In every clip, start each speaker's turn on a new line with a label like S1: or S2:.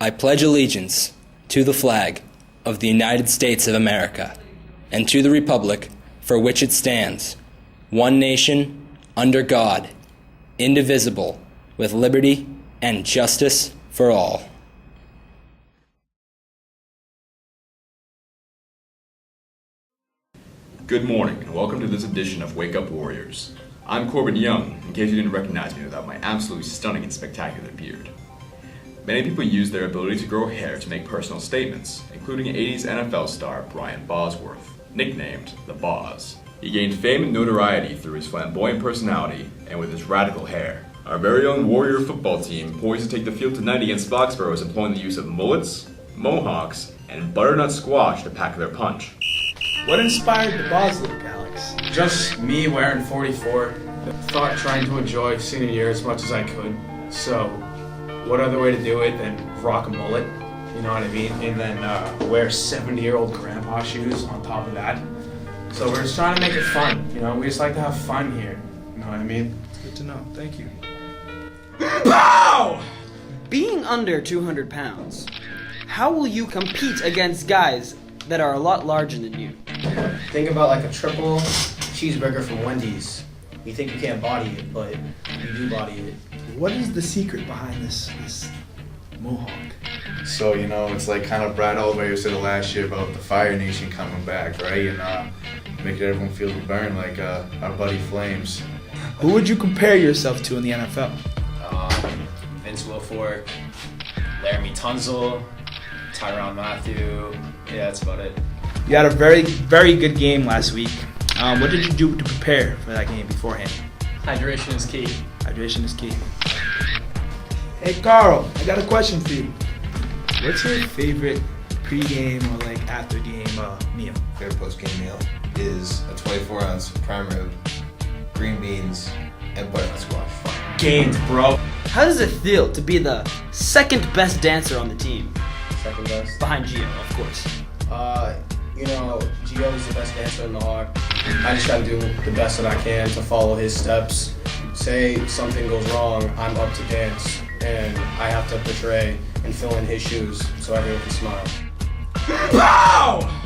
S1: I pledge allegiance to the flag of the United States of America and to the republic for which it stands, one nation, under God, indivisible, with liberty and justice for all.
S2: Good morning, and welcome to this edition of Wake Up Warriors. I'm Corbin Young, in case you didn't recognize me without my absolutely stunning and spectacular beard. Many people use their ability to grow hair to make personal statements, including 80s NFL star Brian Bosworth, nicknamed The Boz. He gained fame and notoriety through his flamboyant personality and with his radical hair. Our very own Warrior football team poised to take the field tonight against Foxborough is employing the use of mullets, mohawks, and butternut squash to pack their punch.
S3: What inspired the Boz look, Alex?
S4: Just me wearing 44. Thought trying to enjoy senior year as much as I could. So, what other way to do it than rock a mullet? You know what I mean? And then wear 70-year-old grandpa shoes on top of that. So we're just trying to make it fun. You know, we just like to have fun here. You know what I mean?
S3: It's good to know. Thank you.
S4: Pow!
S5: Being under 200 pounds, how will you compete against guys that are a lot larger than you?
S6: Think about like a triple cheeseburger from Wendy's. You think you can't body it, but you do body it.
S3: What is the secret behind this mohawk?
S7: So, you know, it's like kind of Brad Oliver said last year about the Fire Nation coming back, right? And making everyone feel the burn like our buddy Flames.
S3: Who would you compare yourself to in the NFL?
S8: Vince Wilfork, Laramie Tunzel, Tyrann Mathieu. Yeah, that's about it.
S3: You had a very, very good game last week. What did you do to prepare for that game beforehand?
S8: Hydration is key.
S3: Hydration is key. Hey Carl, I got a question for you. What's your favorite pre-game or like after-game meal?
S9: Favorite post-game meal is a 24-ounce prime rib, green beans, and butternut squash.
S4: Gained, bro.
S5: How does it feel to be the second best dancer on the team?
S6: Second best.
S5: Behind Gio, of course.
S6: You know, Gio is the best dancer in the Hawk. I just gotta do the best that I can to follow his steps. Say something goes wrong, I'm up to dance, and I have to portray and fill in his shoes so everyone can smile.
S4: Pow!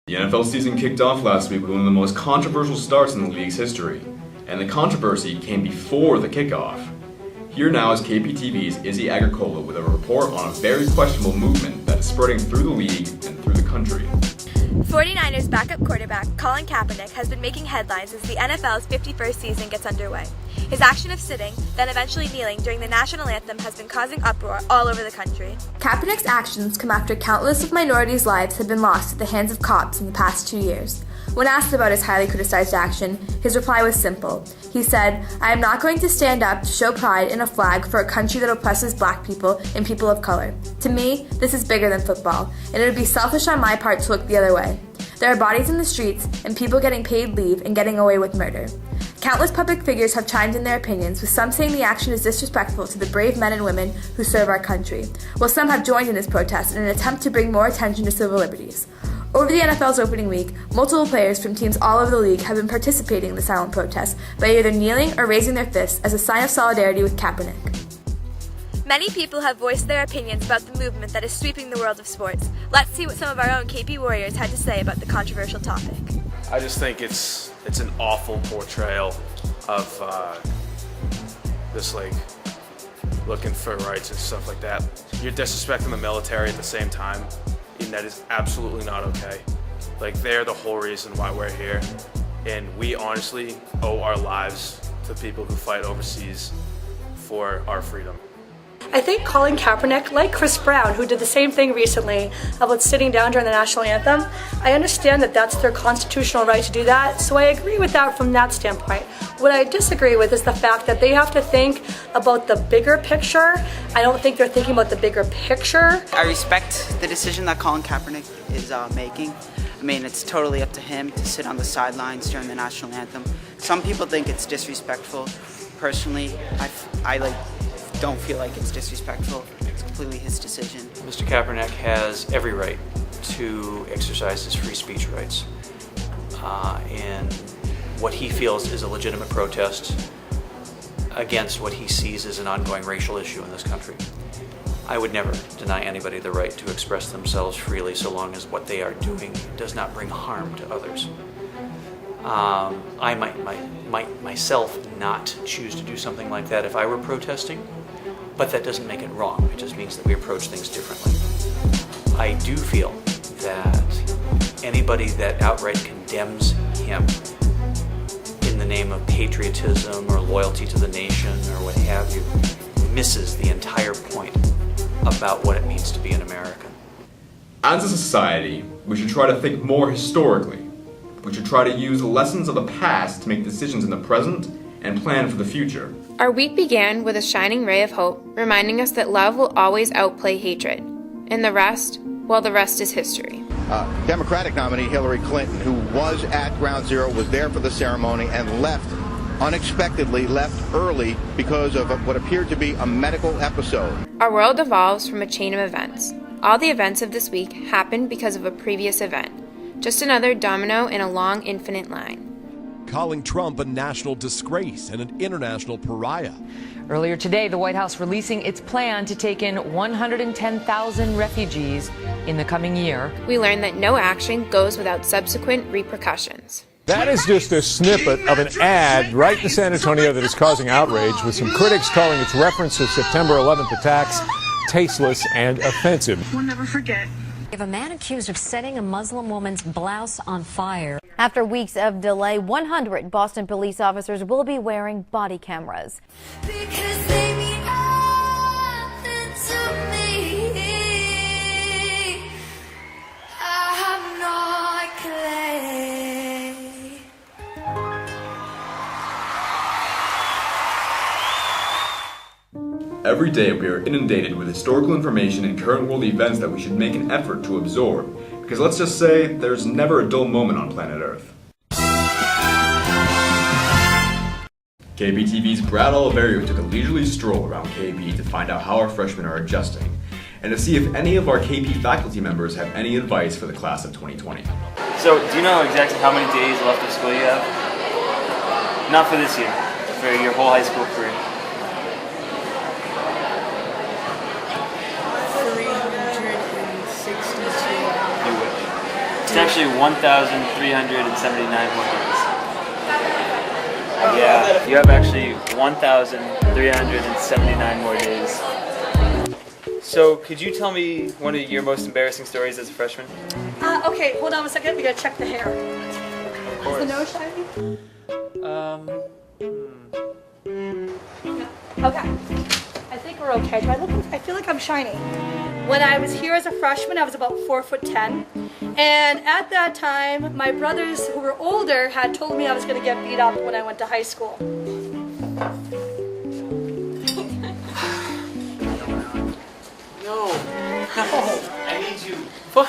S2: The NFL season kicked off last week with one of the most controversial starts in the league's history, and the controversy came before the kickoff. Here now is KPTV's Izzy Agricola with a report on a very questionable movement that is spreading through the league and through the country.
S10: 49ers backup quarterback Colin Kaepernick has been making headlines as the NFL's 51st season gets underway. His action of sitting, then eventually kneeling during the national anthem has been causing uproar all over the country. Kaepernick's actions come after countless of minorities' lives have been lost at the hands of cops in the past 2 years. When asked about his highly criticized action, his reply was simple. He said, "I am not going to stand up to show pride in a flag for a country that oppresses black people and people of color. To me, this is bigger than football, and it would be selfish on my part to look the other way. There are bodies in the streets and people getting paid leave and getting away with murder." Countless public figures have chimed in their opinions, with some saying the action is disrespectful to the brave men and women who serve our country, while some have joined in his protest in an attempt to bring more attention to civil liberties. Over the NFL's opening week, multiple players from teams all over the league have been participating in the silent protest by either kneeling or raising their fists as a sign of solidarity with Kaepernick. Many people have voiced their opinions about the movement that is sweeping the world of sports. Let's see what some of our own KP Warriors had to say about the controversial topic.
S11: I just think it's an awful portrayal of this, like, looking for rights and stuff like that. You're disrespecting the military at the same time, and that is absolutely not okay. Like, they're the whole reason why we're here, and we honestly owe our lives to people who fight overseas for our freedom.
S12: I think Colin Kaepernick, like Chris Brown, who did the same thing recently about sitting down during the national anthem, I understand that that's their constitutional right to do that, so I agree with that from that standpoint. What I disagree with is the fact that they have to think about the bigger picture. I don't think they're thinking about the bigger picture.
S5: I respect the decision that Colin Kaepernick is making. I mean, it's totally up to him to sit on the sidelines during the national anthem. Some people think it's disrespectful. Personally, I don't feel like it's disrespectful. It's completely his decision.
S13: Mr. Kaepernick has every right to exercise his free speech rights. And what he feels is a legitimate protest against what he sees as an ongoing racial issue in this country. I would never deny anybody the right to express themselves freely so long as what they are doing does not bring harm to others. I might myself not choose to do something like that if I were protesting, but that doesn't make it wrong. It just means that we approach things differently. I do feel that anybody that outright condemns him in the name of patriotism or loyalty to the nation or what have you misses the entire point about what it means to be an American.
S2: As a society, we should try to think more historically. We should try to use the lessons of the past to make decisions in the present and plan for the future.
S14: Our week began with a shining ray of hope, reminding us that love will always outplay hatred. And the rest, well, the rest is history.
S15: Democratic nominee Hillary Clinton, who was at Ground Zero, was there for the ceremony and left unexpectedly, left early because of what appeared to be a medical episode.
S14: Our world evolves from a chain of events. All the events of this week happened because of a previous event. Just another domino in a long, infinite line.
S16: Calling Trump a national disgrace and an international pariah.
S17: Earlier today, the White House releasing its plan to take in 110,000 refugees in the coming year.
S14: We learned that no action goes without subsequent repercussions.
S18: That is just a snippet of an ad right in San Antonio that is causing outrage, with some critics calling its reference to September 11th attacks tasteless and offensive.
S19: We'll never forget.
S20: We have a man accused of setting a Muslim woman's blouse on fire.
S21: After weeks of delay, 100 Boston police officers will be wearing body cameras.
S19: Because they mean nothing to me. I'm not clay.
S2: Every day we are inundated with historical information and current world events that we should make an effort to absorb, because let's just say there's never a dull moment on planet Earth. KPTV's Brad Oliverio took a leisurely stroll around KP to find out how our freshmen are adjusting, and to see if any of our KP faculty members have any advice for the class of 2020.
S22: So, do you know exactly how many days left of school you have? Not for this year, for your whole high school career.
S19: 362.
S22: You wish. It's actually 1,379 more days. Yeah, you have actually 1,379 more days. So, could you tell me one of your most embarrassing stories as a freshman?
S12: Okay, hold on a second. We gotta check the hair.
S22: Of course.
S12: Is the nose shiny?
S22: No.
S12: Okay. I think we're okay. I feel like I'm shiny. When I was here as a freshman, I was about 4'10", and at that time, my brothers who were older had told me I was going to get beat up when I went to high school.
S4: No. I need you. What?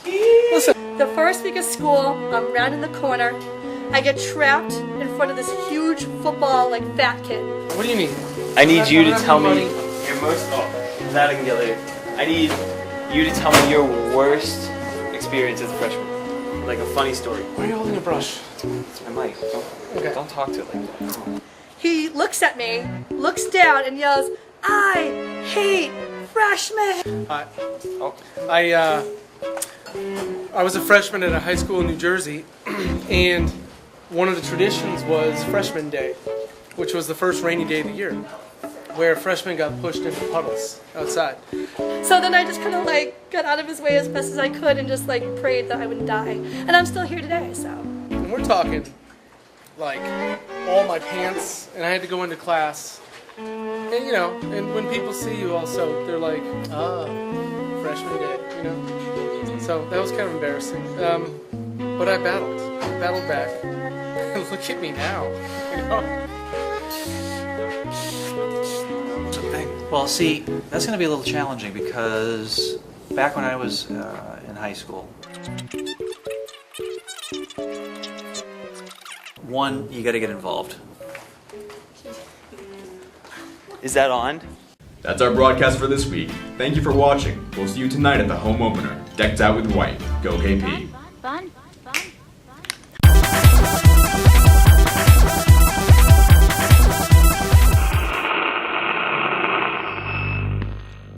S4: Listen.
S12: The first week of school, I'm rounding the corner. I get trapped in front of this huge football, fat kid.
S4: What do you mean?
S22: I need you to tell me your most. Oh, that I can get later. I need you to tell me your worst experience as a freshman. Like a funny story.
S4: Why are you holding a brush?
S22: It's my mic. Don't talk to it like that.
S12: He looks at me, looks down, and yells, "I hate freshmen!"
S4: I was a freshman at a high school in New Jersey, and one of the traditions was Freshman Day, which was the first rainy day of the year, where freshmen got pushed into puddles outside.
S12: So then I just kind of got out of his way as best as I could and just prayed that I wouldn't die. And I'm still here today, so.
S4: And we're talking all my pants, and I had to go into class. And and when people see you also, they're like, freshman day, So that was kind of embarrassing. But I battled back. Look at me now,
S13: Well, see, that's going to be a little challenging because back when I was in high school, one, you got to get involved.
S22: Is that on?
S2: That's our broadcast for this week. Thank you for watching. We'll see you tonight at the home opener, decked out with white. Go KP.
S23: Fun.